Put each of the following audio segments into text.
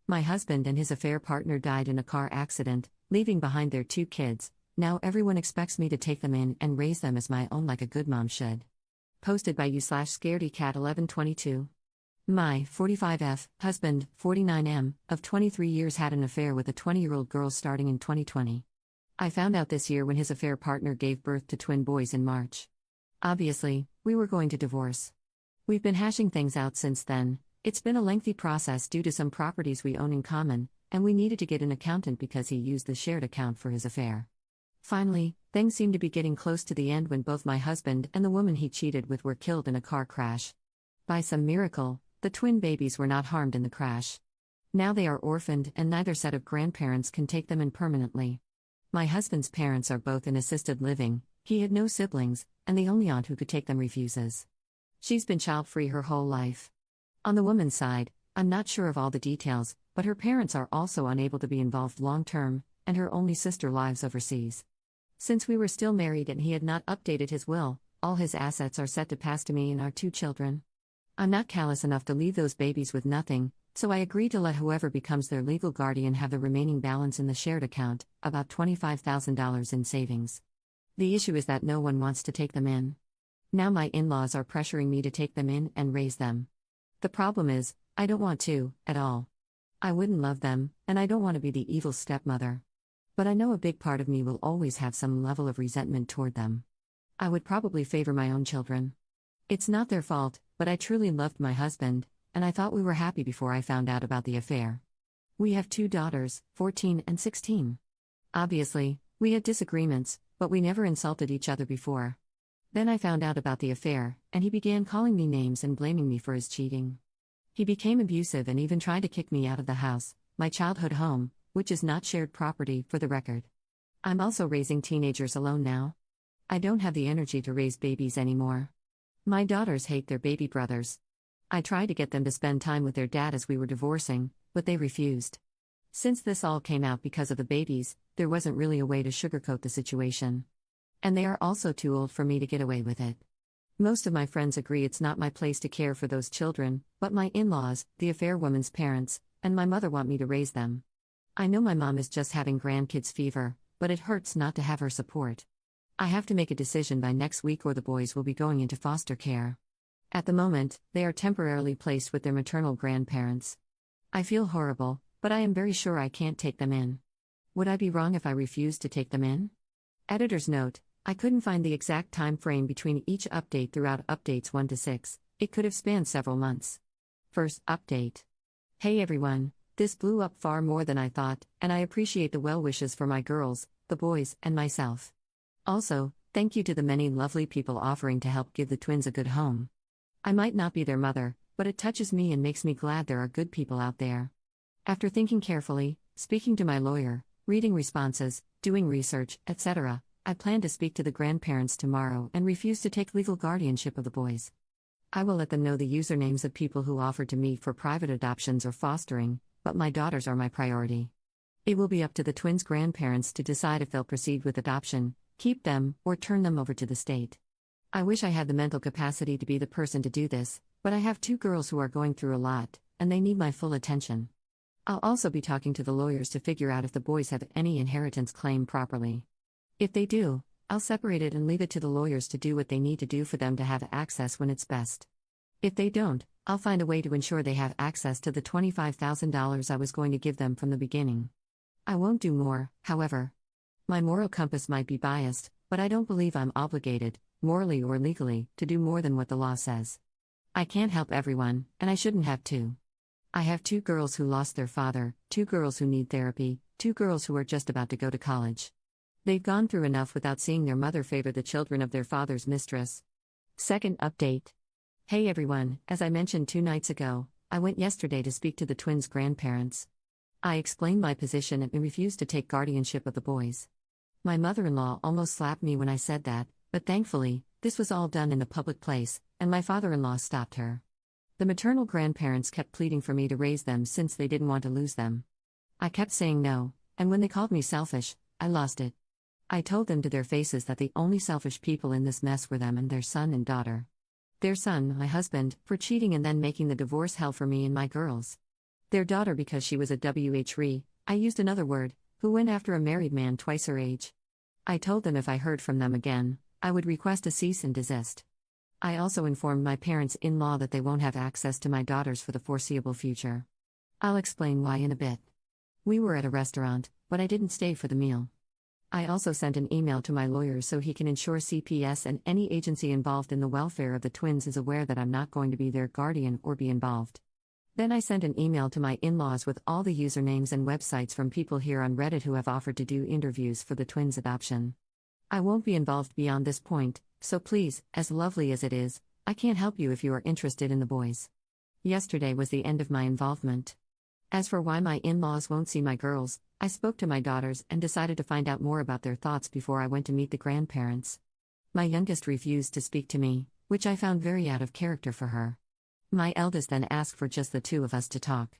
My husband and his affair partner died in a car accident, leaving behind their 2 kids. Now everyone expects me to take them in and raise them as my own like a good mom should. Posted by u/scaredycat1122. My 45F husband, 49M, of 23 years had an affair with a 20-year-old girl starting in 2020. I found out this year when his affair partner gave birth to twin boys in March. Obviously, we were going to divorce. We've been hashing things out since then. It's been a lengthy process due to some properties we own in common, and we needed to get an accountant because he used the shared account for his affair. Finally, things seemed to be getting close to the end when both my husband and the woman he cheated with were killed in a car crash. By some miracle, the twin babies were not harmed in the crash. Now they are orphaned and neither set of grandparents can take them in permanently. My husband's parents are both in assisted living, he had no siblings, and the only aunt who could take them refuses. She's been child-free her whole life. On the woman's side, I'm not sure of all the details, but her parents are also unable to be involved long-term, and her only sister lives overseas. Since we were still married and he had not updated his will, all his assets are set to pass to me and our 2 children. I'm not callous enough to leave those babies with nothing, so I agree to let whoever becomes their legal guardian have the remaining balance in the shared account, about $25,000 in savings. The issue is that no one wants to take them in. Now my in-laws are pressuring me to take them in and raise them. The problem is, I don't want to, at all. I wouldn't love them, and I don't want to be the evil stepmother. But I know a big part of me will always have some level of resentment toward them. I would probably favor my own children. It's not their fault, but I truly loved my husband, and I thought we were happy before I found out about the affair. We have 2 daughters, 14 and 16. Obviously, we had disagreements, but we never insulted each other before. Then I found out about the affair, and he began calling me names and blaming me for his cheating. He became abusive and even tried to kick me out of the house, my childhood home, which is not shared property, for the record. I'm also raising teenagers alone now. I don't have the energy to raise babies anymore. My daughters hate their baby brothers. I tried to get them to spend time with their dad as we were divorcing, but they refused. Since this all came out because of the babies, there wasn't really a way to sugarcoat the situation. And they are also too old for me to get away with it. Most of my friends agree it's not my place to care for those children, but my in-laws, the affair woman's parents, and my mother want me to raise them. I know my mom is just having grandkids fever, but it hurts not to have her support. I have to make a decision by next week or the boys will be going into foster care. At the moment, they are temporarily placed with their maternal grandparents. I feel horrible, but I am very sure I can't take them in. Would I be wrong if I refused to take them in? Editor's note: I couldn't find the exact time frame between each update throughout updates 1 to 6. It could have spanned several months. First update. Hey everyone, this blew up far more than I thought, and I appreciate the well wishes for my girls, the boys, and myself. Also, thank you to the many lovely people offering to help give the twins a good home. I might not be their mother, but it touches me and makes me glad there are good people out there. After thinking carefully, speaking to my lawyer, reading responses, doing research, etc., I plan to speak to the grandparents tomorrow and refuse to take legal guardianship of the boys. I will let them know the usernames of people who offered to me for private adoptions or fostering, but my daughters are my priority. It will be up to the twins' grandparents to decide if they'll proceed with adoption, keep them, or turn them over to the state. I wish I had the mental capacity to be the person to do this, but I have 2 girls who are going through a lot, and they need my full attention. I'll also be talking to the lawyers to figure out if the boys have any inheritance claim properly. If they do, I'll separate it and leave it to the lawyers to do what they need to do for them to have access when it's best. If they don't, I'll find a way to ensure they have access to the $25,000 I was going to give them from the beginning. I won't do more, however. My moral compass might be biased, but I don't believe I'm obligated, morally or legally, to do more than what the law says. I can't help everyone, and I shouldn't have to. I have 2 girls who lost their father, 2 girls who need therapy, 2 girls who are just about to go to college. They've gone through enough without seeing their mother favor the children of their father's mistress. Second update. Hey everyone, as I mentioned 2 nights ago, I went yesterday to speak to the twins' grandparents. I explained my position and refused to take guardianship of the boys. My mother-in-law almost slapped me when I said that, but thankfully, this was all done in a public place, and my father-in-law stopped her. The maternal grandparents kept pleading for me to raise them since they didn't want to lose them. I kept saying no, and when they called me selfish, I lost it. I told them to their faces that the only selfish people in this mess were them and their son and daughter. Their son, my husband, for cheating and then making the divorce hell for me and my girls. Their daughter because she was a WH I used another word, who went after a married man twice her age. I told them if I heard from them again, I would request a cease and desist. I also informed my parents-in-law that they won't have access to my daughters for the foreseeable future. I'll explain why in a bit. We were at a restaurant, but I didn't stay for the meal. I also sent an email to my lawyer so he can ensure CPS and any agency involved in the welfare of the twins is aware that I'm not going to be their guardian or be involved. Then I sent an email to my in-laws with all the usernames and websites from people here on Reddit who have offered to do interviews for the twins' adoption. I won't be involved beyond this point, so please, as lovely as it is, I can't help you if you are interested in the boys. Yesterday was the end of my involvement. As for why my in-laws won't see my girls, I spoke to my daughters and decided to find out more about their thoughts before I went to meet the grandparents. My youngest refused to speak to me, which I found very out of character for her. My eldest then asked for just the two of us to talk.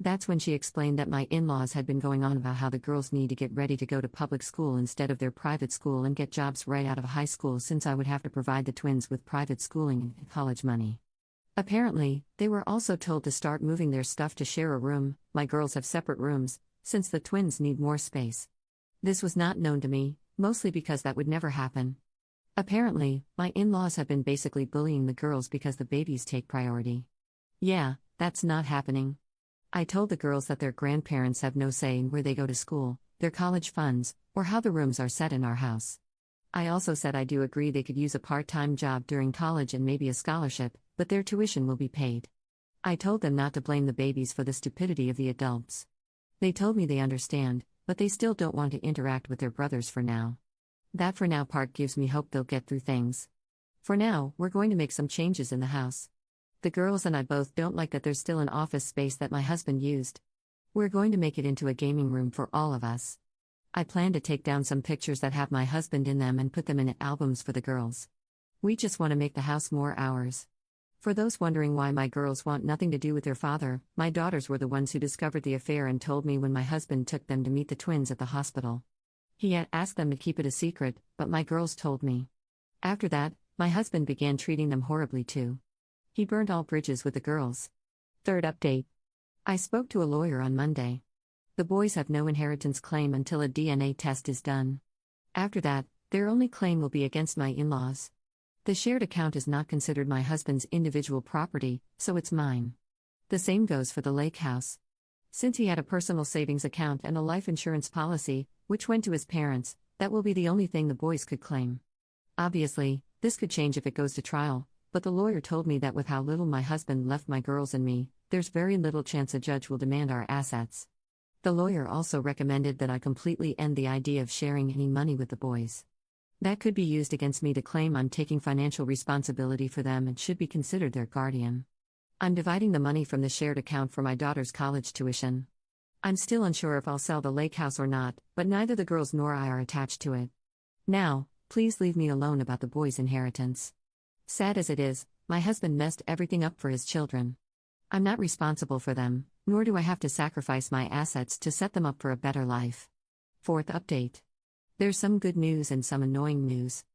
That's when she explained that my in-laws had been going on about how the girls need to get ready to go to public school instead of their private school and get jobs right out of high school since I would have to provide the twins with private schooling and college money. Apparently, they were also told to start moving their stuff to share a room. My girls have separate rooms, since the twins need more space. This was not known to me, mostly because that would never happen. Apparently, my in-laws have been basically bullying the girls because the babies take priority. Yeah, that's not happening. I told the girls that their grandparents have no say in where they go to school, their college funds, or how the rooms are set in our house. I also said I do agree they could use a part-time job during college and maybe a scholarship, but their tuition will be paid. I told them not to blame the babies for the stupidity of the adults. They told me they understand, but they still don't want to interact with their brothers for now. That for now part gives me hope they'll get through things. For now, we're going to make some changes in the house. The girls and I both don't like that there's still an office space that my husband used. We're going to make it into a gaming room for all of us. I plan to take down some pictures that have my husband in them and put them in albums for the girls. We just want to make the house more ours. For those wondering why my girls want nothing to do with their father, my daughters were the ones who discovered the affair and told me when my husband took them to meet the twins at the hospital. He had asked them to keep it a secret, but my girls told me. After that, my husband began treating them horribly too. He burned all bridges with the girls. Third update. I spoke to a lawyer on Monday. The boys have no inheritance claim until a DNA test is done. After that, their only claim will be against my in-laws. The shared account is not considered my husband's individual property, so it's mine. The same goes for the lake house. Since he had a personal savings account and a life insurance policy, which went to his parents, that will be the only thing the boys could claim. Obviously, this could change if it goes to trial, but the lawyer told me that with how little my husband left my girls and me, there's very little chance a judge will demand our assets. The lawyer also recommended that I completely end the idea of sharing any money with the boys. That could be used against me to claim I'm taking financial responsibility for them and should be considered their guardian. I'm dividing the money from the shared account for my daughter's college tuition. I'm still unsure if I'll sell the lake house or not, but neither the girls nor I are attached to it. Now, please leave me alone about the boys' inheritance. Sad as it is, my husband messed everything up for his children. I'm not responsible for them, nor do I have to sacrifice my assets to set them up for a better life. Fourth update. There's some good news and some annoying news.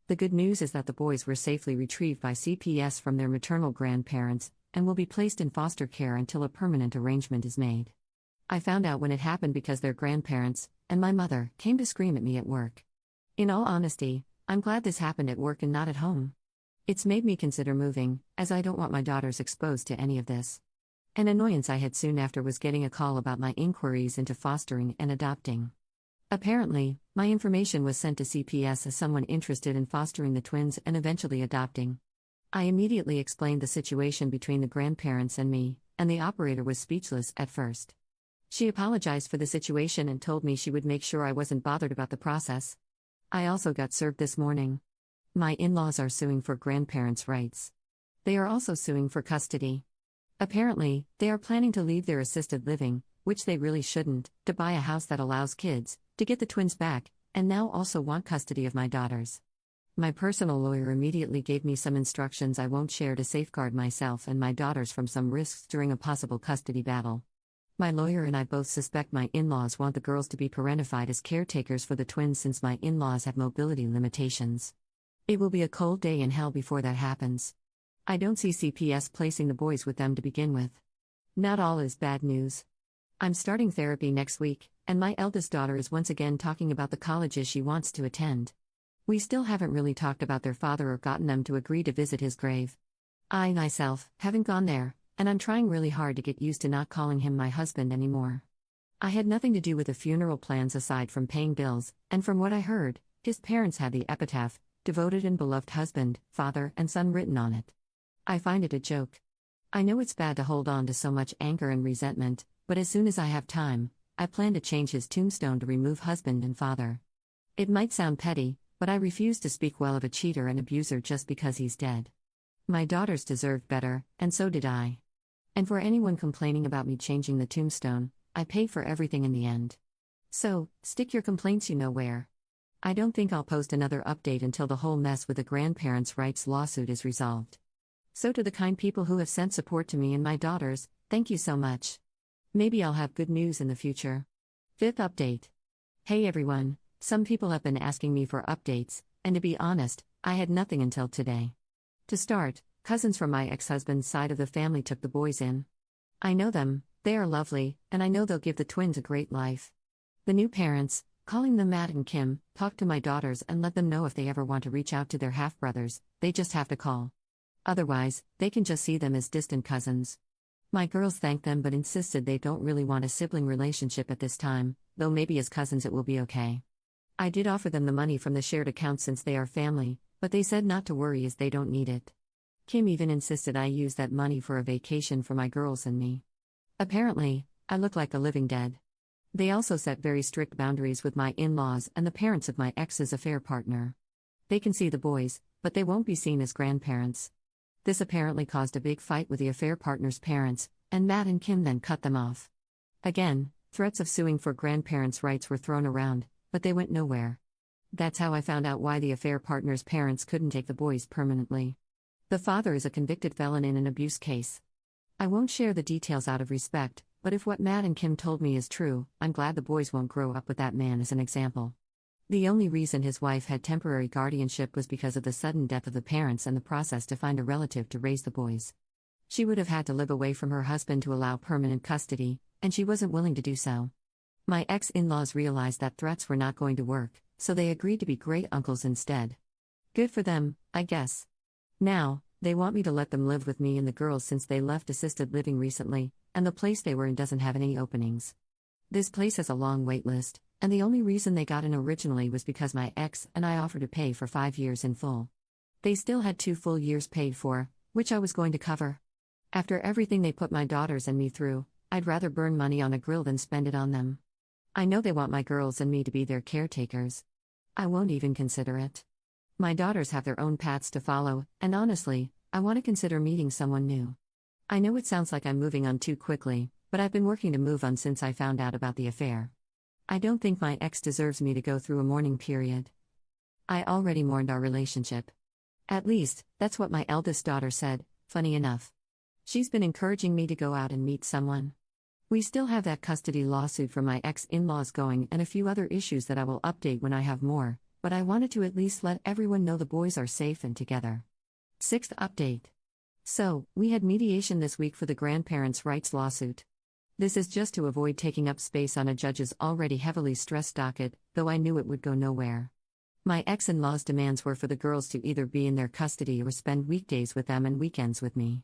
The good news is that the boys were safely retrieved by CPS from their maternal grandparents and will be placed in foster care until a permanent arrangement is made. I found out when it happened because their grandparents, and my mother, came to scream at me at work. In all honesty, I'm glad this happened at work and not at home. It's made me consider moving, as I don't want my daughters exposed to any of this. An annoyance I had soon after was getting a call about my inquiries into fostering and adopting. Apparently, my information was sent to CPS as someone interested in fostering the twins and eventually adopting. I immediately explained the situation between the grandparents and me, and the operator was speechless at first. She apologized for the situation and told me she would make sure I wasn't bothered about the process. I also got served this morning. My in-laws are suing for grandparents' rights. They are also suing for custody. Apparently, they are planning to leave their assisted living, which they really shouldn't, to buy a house that allows kids, to get the twins back, and now also want custody of my daughters. My personal lawyer immediately gave me some instructions I won't share to safeguard myself and my daughters from some risks during a possible custody battle. My lawyer and I both suspect my in-laws want the girls to be parentified as caretakers for the twins since my in-laws have mobility limitations. It will be a cold day in hell before that happens. I don't see CPS placing the boys with them to begin with. Not all is bad news. I'm starting therapy next week, and my eldest daughter is once again talking about the colleges she wants to attend. We still haven't really talked about their father or gotten them to agree to visit his grave. I, myself, haven't gone there, and I'm trying really hard to get used to not calling him my husband anymore. I had nothing to do with the funeral plans aside from paying bills, and from what I heard, his parents had the epitaph, devoted and beloved husband, father, and son written on it. I find it a joke. I know it's bad to hold on to so much anger and resentment, but as soon as I have time, I plan to change his tombstone to remove husband and father. It might sound petty, but I refuse to speak well of a cheater and abuser just because he's dead. My daughters deserved better, and so did I. And for anyone complaining about me changing the tombstone, I pay for everything in the end. So, stick your complaints you know where. I don't think I'll post another update until the whole mess with the grandparents' rights lawsuit is resolved. So to the kind people who have sent support to me and my daughters, thank you so much. Maybe I'll have good news in the future. 5th update. Hey everyone, some people have been asking me for updates, and to be honest, I had nothing until today. To start, cousins from my ex-husband's side of the family took the boys in. I know them, they are lovely, and I know they'll give the twins a great life. The new parents, calling them Matt and Kim, talked to my daughters and let them know if they ever want to reach out to their half-brothers, they just have to call. Otherwise, they can just see them as distant cousins. My girls thanked them but insisted they don't really want a sibling relationship at this time, though maybe as cousins it will be okay. I did offer them the money from the shared account since they are family, but they said not to worry as they don't need it. Kim even insisted I use that money for a vacation for my girls and me. Apparently, I look like the living dead. They also set very strict boundaries with my in-laws and the parents of my ex's affair partner. They can see the boys, but they won't be seen as grandparents. This apparently caused a big fight with the affair partner's parents, and Matt and Kim then cut them off. Again, threats of suing for grandparents' rights were thrown around, but they went nowhere. That's how I found out why the affair partner's parents couldn't take the boys permanently. The father is a convicted felon in an abuse case. I won't share the details out of respect, but if what Matt and Kim told me is true, I'm glad the boys won't grow up with that man as an example. The only reason his wife had temporary guardianship was because of the sudden death of the parents and the process to find a relative to raise the boys. She would have had to live away from her husband to allow permanent custody, and she wasn't willing to do so. My ex-in-laws realized that threats were not going to work, so they agreed to be great uncles instead. Good for them, I guess. Now, they want me to let them live with me and the girls since they left assisted living recently, and the place they were in doesn't have any openings. This place has a long wait list, and the only reason they got in originally was because my ex and I offered to pay for 5 years in full. They still had 2 full years paid for, which I was going to cover. After everything they put my daughters and me through, I'd rather burn money on a grill than spend it on them. I know they want my girls and me to be their caretakers. I won't even consider it. My daughters have their own paths to follow, and honestly, I want to consider meeting someone new. I know it sounds like I'm moving on too quickly, but I've been working to move on since I found out about the affair. I don't think my ex deserves me to go through a mourning period. I already mourned our relationship. At least, that's what my eldest daughter said, funny enough. She's been encouraging me to go out and meet someone. We still have that custody lawsuit from my ex-in-laws going and a few other issues that I will update when I have more, but I wanted to at least let everyone know the boys are safe and together. 6th update. So, we had mediation this week for the grandparents' rights lawsuit. This is just to avoid taking up space on a judge's already heavily stressed docket, though I knew it would go nowhere. My ex-in-laws' demands were for the girls to either be in their custody or spend weekdays with them and weekends with me.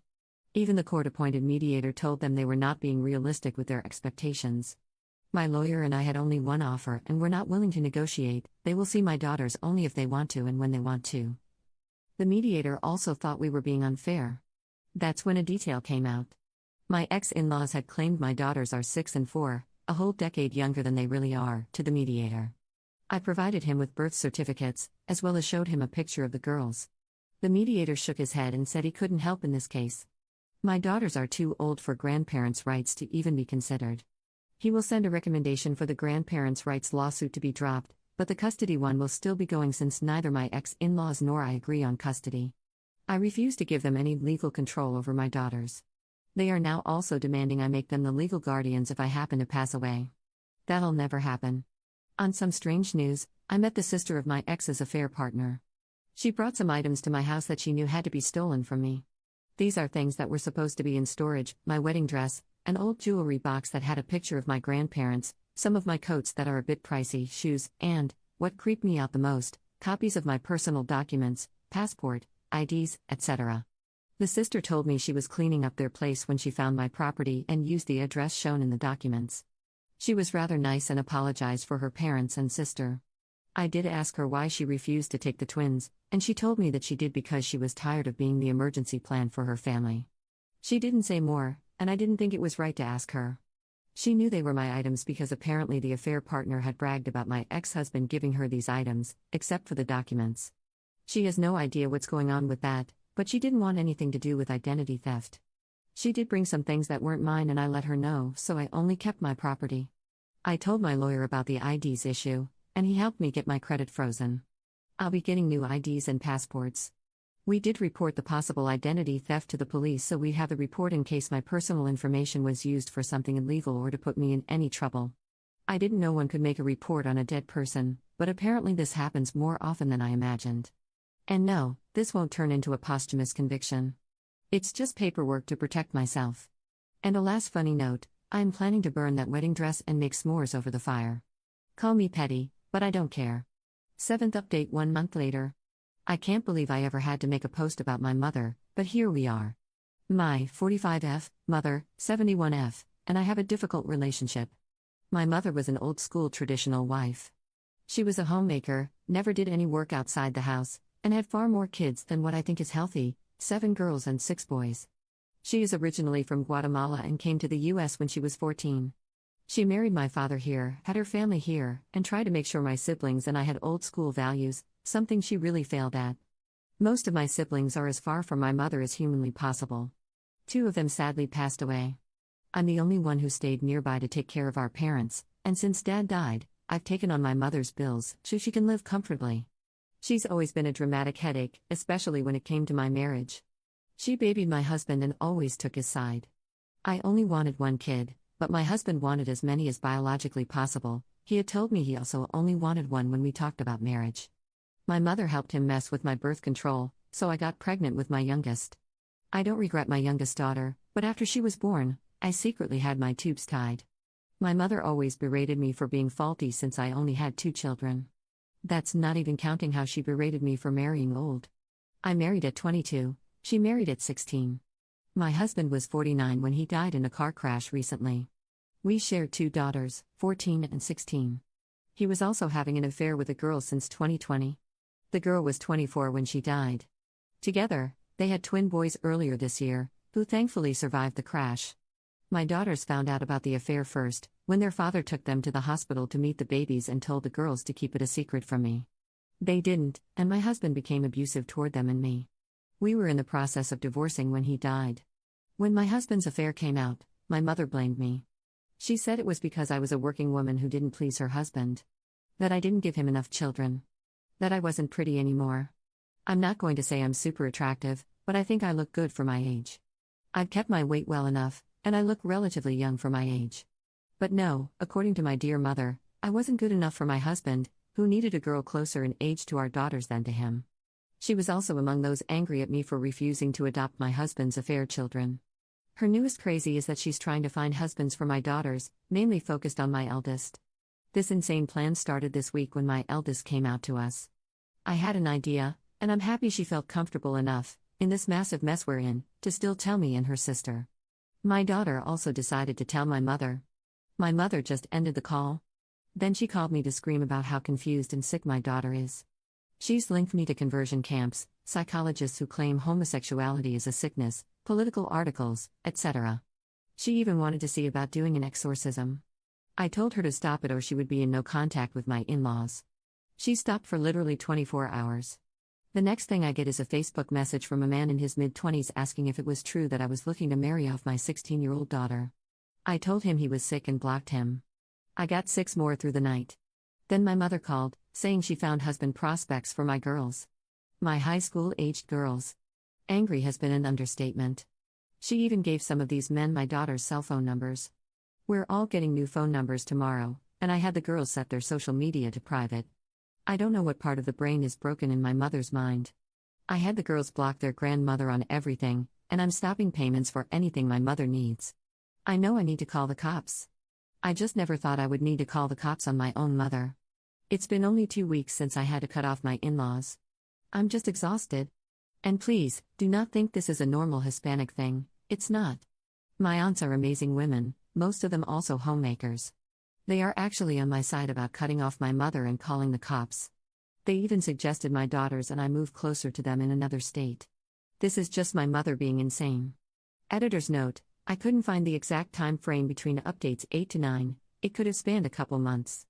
Even the court-appointed mediator told them they were not being realistic with their expectations. My lawyer and I had only one offer and were not willing to negotiate. They will see my daughters only if they want to and when they want to. The mediator also thought we were being unfair. That's when a detail came out. My ex-in-laws had claimed my daughters are 6 and 4, a whole decade younger than they really are, to the mediator. I provided him with birth certificates, as well as showed him a picture of the girls. The mediator shook his head and said he couldn't help in this case. My daughters are too old for grandparents' rights to even be considered. He will send a recommendation for the grandparents' rights lawsuit to be dropped, but the custody one will still be going since neither my ex-in-laws nor I agree on custody. I refuse to give them any legal control over my daughters. They are now also demanding I make them the legal guardians if I happen to pass away. That'll never happen. On some strange news, I met the sister of my ex's affair partner. She brought some items to my house that she knew had to be stolen from me. These are things that were supposed to be in storage: my wedding dress, an old jewelry box that had a picture of my grandparents, some of my coats that are a bit pricey, shoes, and, what creeped me out the most, copies of my personal documents, passport, IDs, etc. The sister told me she was cleaning up their place when she found my property and used the address shown in the documents. She was rather nice and apologized for her parents and sister. I did ask her why she refused to take the twins, and she told me that she did because she was tired of being the emergency plan for her family. She didn't say more, and I didn't think it was right to ask her. She knew they were my items because apparently the affair partner had bragged about my ex-husband giving her these items, except for the documents. She has no idea what's going on with that, but she didn't want anything to do with identity theft. She did bring some things that weren't mine and I let her know, so I only kept my property. I told my lawyer about the IDs issue, and he helped me get my credit frozen. I'll be getting new IDs and passports. We did report the possible identity theft to the police, so we have the report in case my personal information was used for something illegal or to put me in any trouble. I didn't know one could make a report on a dead person, but apparently this happens more often than I imagined. And no, this won't turn into a posthumous conviction. It's just paperwork to protect myself. And a last funny note, I am planning to burn that wedding dress and make s'mores over the fire. Call me petty, but I don't care. 7th update 1 month later. I can't believe I ever had to make a post about my mother, but here we are. My 45F, mother, 71F, and I have a difficult relationship. My mother was an old-school traditional wife. She was a homemaker, never did any work outside the house, and had far more kids than what I think is healthy, 7 girls and 6 boys. She is originally from Guatemala and came to the US when she was 14. She married my father here, had her family here, and tried to make sure my siblings and I had old-school values, something she really failed at. Most of my siblings are as far from my mother as humanly possible. 2 of them sadly passed away. I'm the only one who stayed nearby to take care of our parents, and since Dad died, I've taken on my mother's bills so she can live comfortably. She's always been a dramatic headache, especially when it came to my marriage. She babied my husband and always took his side. I only wanted 1 kid, but my husband wanted as many as biologically possible. He had told me he also only wanted 1 when we talked about marriage. My mother helped him mess with my birth control, so I got pregnant with my youngest. I don't regret my youngest daughter, but after she was born, I secretly had my tubes tied. My mother always berated me for being faulty since I only had 2 children. That's not even counting how she berated me for marrying old. I married at 22, she married at 16. My husband was 49 when he died in a car crash recently. We shared 2 daughters, 14 and 16. He was also having an affair with a girl since 2020. The girl was 24 when she died. Together, they had twin boys earlier this year, who thankfully survived the crash. My daughters found out about the affair first, when their father took them to the hospital to meet the babies and told the girls to keep it a secret from me. They didn't, and my husband became abusive toward them and me. We were in the process of divorcing when he died. When my husband's affair came out, my mother blamed me. She said it was because I was a working woman who didn't please her husband. That I didn't give him enough children. That I wasn't pretty anymore. I'm not going to say I'm super attractive, but I think I look good for my age. I've kept my weight well enough, and I look relatively young for my age. But no, according to my dear mother, I wasn't good enough for my husband, who needed a girl closer in age to our daughters than to him. She was also among those angry at me for refusing to adopt my husband's affair children. Her newest crazy is that she's trying to find husbands for my daughters, mainly focused on my eldest. This insane plan started this week when my eldest came out to us. I had an idea, and I'm happy she felt comfortable enough, in this massive mess we're in, to still tell me and her sister. My daughter also decided to tell my mother. My mother just ended the call. Then she called me to scream about how confused and sick my daughter is. She's linked me to conversion camps, psychologists who claim homosexuality is a sickness, political articles, etc. She even wanted to see about doing an exorcism. I told her to stop it or she would be in no contact with my in-laws. She stopped for literally 24 hours. The next thing I get is a Facebook message from a man in his mid-20s asking if it was true that I was looking to marry off my 16-year-old daughter. I told him he was sick and blocked him. I got 6 more through the night. Then my mother called, saying she found husband prospects for my girls. My high school-aged girls. Angry has been an understatement. She even gave some of these men my daughter's cell phone numbers. We're all getting new phone numbers tomorrow, and I had the girls set their social media to private. I don't know what part of the brain is broken in my mother's mind. I had the girls block their grandmother on everything, and I'm stopping payments for anything my mother needs. I know I need to call the cops. I just never thought I would need to call the cops on my own mother. It's been only 2 weeks since I had to cut off my in-laws. I'm just exhausted. And please, do not think this is a normal Hispanic thing, it's not. My aunts are amazing women, most of them also homemakers. They are actually on my side about cutting off my mother and calling the cops. They even suggested my daughters and I move closer to them in another state. This is just my mother being insane. Editor's note: I couldn't find the exact time frame between updates 8 to 9, it could have spanned a couple months.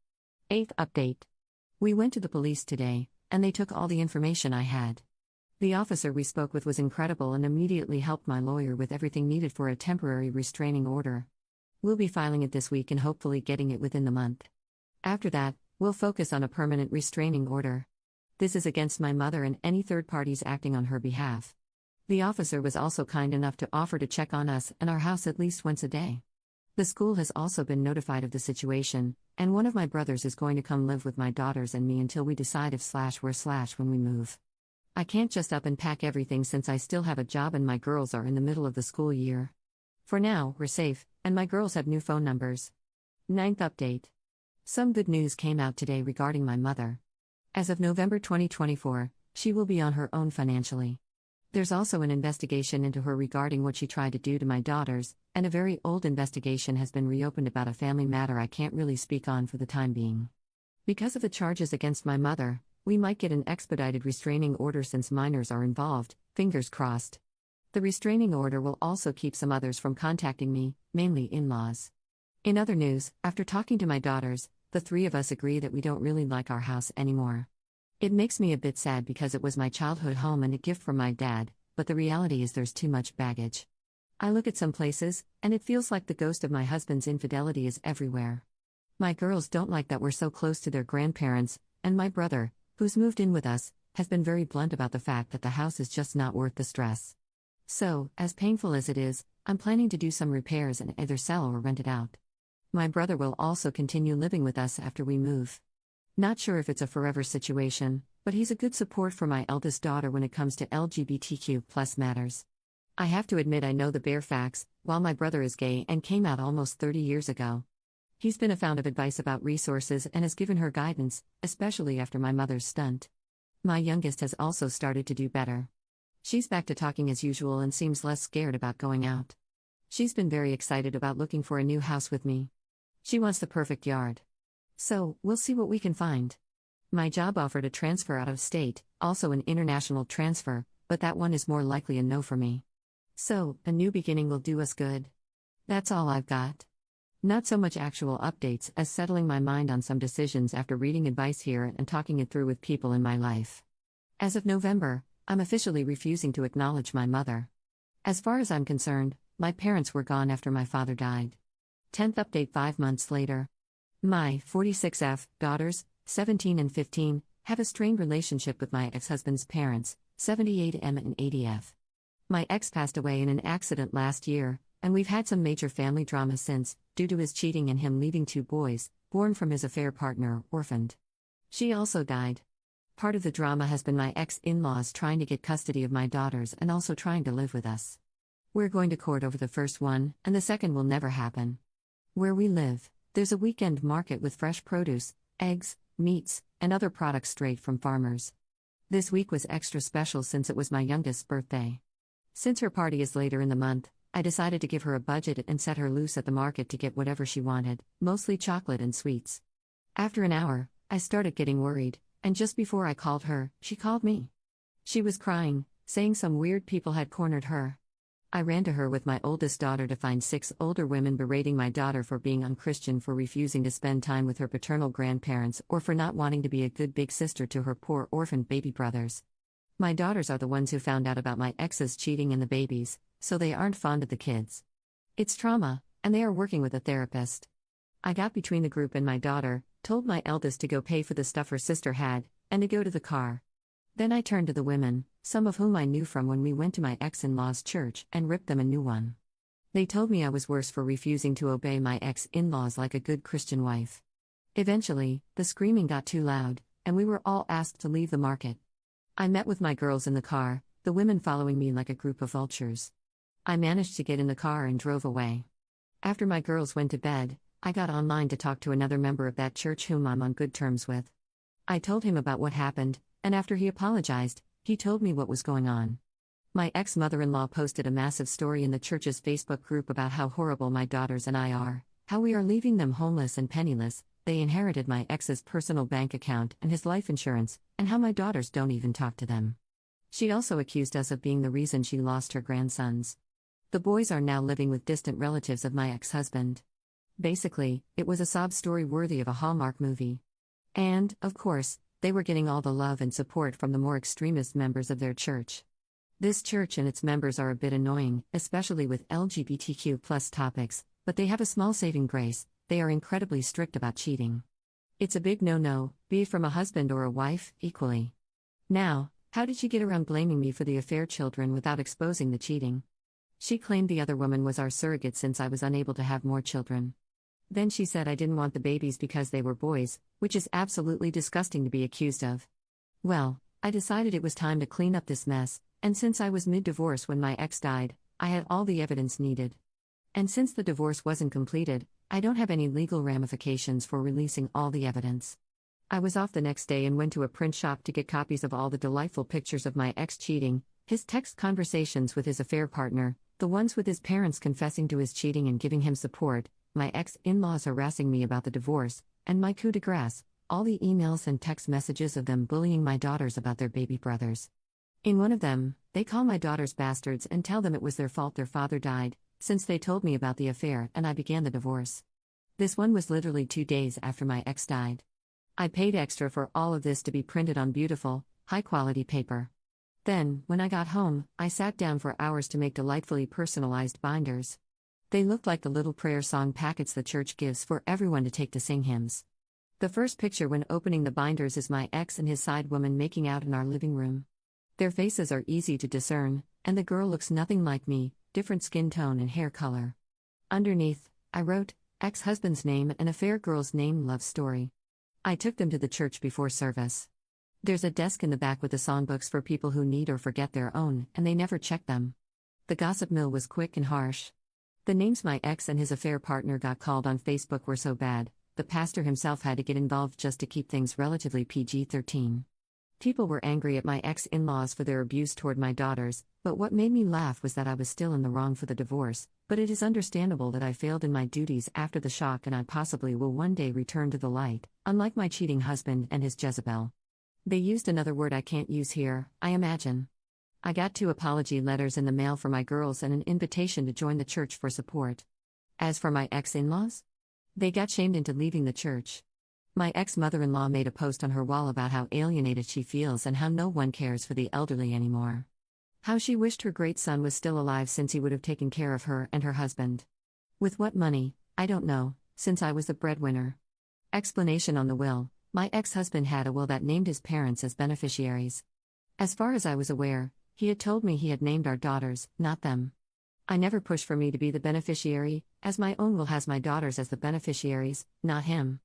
8th update. We went to the police today, and they took all the information I had. The officer we spoke with was incredible and immediately helped my lawyer with everything needed for a temporary restraining order. We'll be filing it this week and hopefully getting it within the month. After that, we'll focus on a permanent restraining order. This is against my mother and any third parties acting on her behalf. The officer was also kind enough to offer to check on us and our house at least once a day. The school has also been notified of the situation, and one of my brothers is going to come live with my daughters and me until we decide if /where/ when we move. I can't just up and pack everything since I still have a job and my girls are in the middle of the school year. For now, we're safe, and my girls have new phone numbers. 9th update. Some good news came out today regarding my mother. As of November 2024, she will be on her own financially. There's also an investigation into her regarding what she tried to do to my daughters, and a very old investigation has been reopened about a family matter I can't really speak on for the time being. Because of the charges against my mother, we might get an expedited restraining order since minors are involved, fingers crossed. The restraining order will also keep some others from contacting me, mainly in-laws. In other news, after talking to my daughters, the three of us agree that we don't really like our house anymore. It makes me a bit sad because it was my childhood home and a gift from my dad, but the reality is there's too much baggage. I look at some places, and it feels like the ghost of my husband's infidelity is everywhere. My girls don't like that we're so close to their grandparents, and my brother, who's moved in with us, has been very blunt about the fact that the house is just not worth the stress. So, as painful as it is, I'm planning to do some repairs and either sell or rent it out. My brother will also continue living with us after we move. Not sure if it's a forever situation, but he's a good support for my eldest daughter when it comes to LGBTQ+ matters. I have to admit I know the bare facts, while my brother is gay and came out almost 30 years ago. He's been a fount of advice about resources and has given her guidance, especially after my mother's stunt. My youngest has also started to do better. She's back to talking as usual and seems less scared about going out. She's been very excited about looking for a new house with me. She wants the perfect yard. So, we'll see what we can find. My job offered a transfer out of state, also an international transfer, but that one is more likely a no for me. So, a new beginning will do us good. That's all I've got. Not so much actual updates as settling my mind on some decisions after reading advice here and talking it through with people in my life. As of November, I'm officially refusing to acknowledge my mother. As far as I'm concerned, my parents were gone after my father died. 10th update 5 months later. My 46F daughters, 17 and 15, have a strained relationship with my ex-husband's parents, 78M and 80F. My ex passed away in an accident last year, and we've had some major family drama since, due to his cheating and him leaving 2 boys, born from his affair partner, orphaned. She also died. Part of the drama has been my ex-in-laws trying to get custody of my daughters and also trying to live with us. We're going to court over the first one, and the second will never happen. Where we live, there's a weekend market with fresh produce, eggs, meats, and other products straight from farmers. This week was extra special since it was my youngest's birthday. Since her party is later in the month, I decided to give her a budget and set her loose at the market to get whatever she wanted, mostly chocolate and sweets. After an hour, I started getting worried, and just before I called her, she called me. She was crying, saying some weird people had cornered her. I ran to her with my oldest daughter to find 6 older women berating my daughter for being unchristian, for refusing to spend time with her paternal grandparents, or for not wanting to be a good big sister to her poor orphaned baby brothers. My daughters are the ones who found out about my ex's cheating and the babies, so they aren't fond of the kids. It's trauma, and they are working with a therapist. I got between the group and my daughter, told my eldest to go pay for the stuff her sister had, and to go to the car. Then I turned to the women, some of whom I knew from when we went to my ex-in-law's church, and ripped them a new one. They told me I was worse for refusing to obey my ex-in-laws like a good Christian wife. Eventually, the screaming got too loud, and we were all asked to leave the market. I met with my girls in the car, the women following me like a group of vultures. I managed to get in the car and drove away. After my girls went to bed, I got online to talk to another member of that church whom I'm on good terms with. I told him about what happened, and after he apologized, he told me what was going on. My ex-mother-in-law posted a massive story in the church's Facebook group about how horrible my daughters and I are, how we are leaving them homeless and penniless, they inherited my ex's personal bank account and his life insurance, and how my daughters don't even talk to them. She also accused us of being the reason she lost her grandsons. The boys are now living with distant relatives of my ex-husband. Basically, it was a sob story worthy of a Hallmark movie. And, of course, they were getting all the love and support from the more extremist members of their church. This church and its members are a bit annoying, especially with LGBTQ+ topics, but they have a small saving grace: they are incredibly strict about cheating. It's a big no-no, be it from a husband or a wife, equally. Now, how did she get around blaming me for the affair children without exposing the cheating? She claimed the other woman was our surrogate since I was unable to have more children. Then she said I didn't want the babies because they were boys, which is absolutely disgusting to be accused of. Well, I decided it was time to clean up this mess, and since I was mid-divorce when my ex died, I had all the evidence needed. And since the divorce wasn't completed, I don't have any legal ramifications for releasing all the evidence. I was off the next day and went to a print shop to get copies of all the delightful pictures of my ex cheating, his text conversations with his affair partner, the ones with his parents confessing to his cheating and giving him support, my ex-in-laws harassing me about the divorce, and my coup de grace, all the emails and text messages of them bullying my daughters about their baby brothers. In one of them, they call my daughters bastards and tell them it was their fault their father died, since they told me about the affair and I began the divorce. This one was literally 2 days after my ex died. I paid extra for all of this to be printed on beautiful, high-quality paper. Then, when I got home, I sat down for hours to make delightfully personalized binders. They looked like the little prayer song packets the church gives for everyone to take to sing hymns. The first picture when opening the binders is my ex and his side woman making out in our living room. Their faces are easy to discern, and the girl looks nothing like me, different skin tone and hair color. Underneath, I wrote, ex-husband's name and affair girl's name, love story. I took them to the church before service. There's a desk in the back with the songbooks for people who need or forget their own, and they never check them. The gossip mill was quick and harsh. The names my ex and his affair partner got called on Facebook were so bad, the pastor himself had to get involved just to keep things relatively PG-13. People were angry at my ex-in-laws for their abuse toward my daughters, but what made me laugh was that I was still in the wrong for the divorce, but it is understandable that I failed in my duties after the shock and I possibly will one day return to the light, unlike my cheating husband and his Jezebel. They used another word I can't use here, I imagine. I got 2 apology letters in the mail for my girls and an invitation to join the church for support. As for my ex-in-laws, they got shamed into leaving the church. My ex-mother-in-law made a post on her wall about how alienated she feels and how no one cares for the elderly anymore. How she wished her great son was still alive since he would have taken care of her and her husband. With what money, I don't know, since I was the breadwinner. Explanation on the will: my ex-husband had a will that named his parents as beneficiaries. As far as I was aware, he had told me he had named our daughters, not them. I never pushed for me to be the beneficiary, as my own will has my daughters as the beneficiaries, not him.